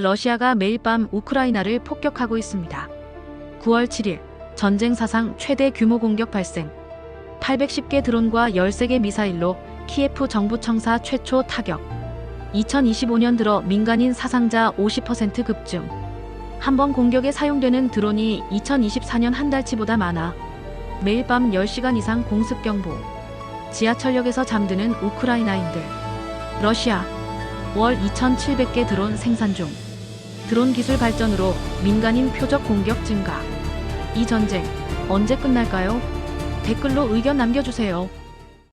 러시아가 매일 밤 우크라이나를 폭격하고 있습니다. 9월 7일 전쟁 사상 최대 규모 공격 발생. 810개 드론과 13개 미사일로 키예프 정부청사 최초 타격. 2025년 들어 민간인 사상자 50% 급증. 한 번 공격에 사용되는 드론이 2024년 한 달치보다 많아. 매일 밤 10시간 이상 공습 경보. 지하철역에서 잠드는 우크라이나인들. 러시아 월 2,700개 드론 생산 중. 드론 기술 발전으로 민간인 표적 공격 증가. 이 전쟁 언제 끝날까요? 댓글로 의견 남겨주세요.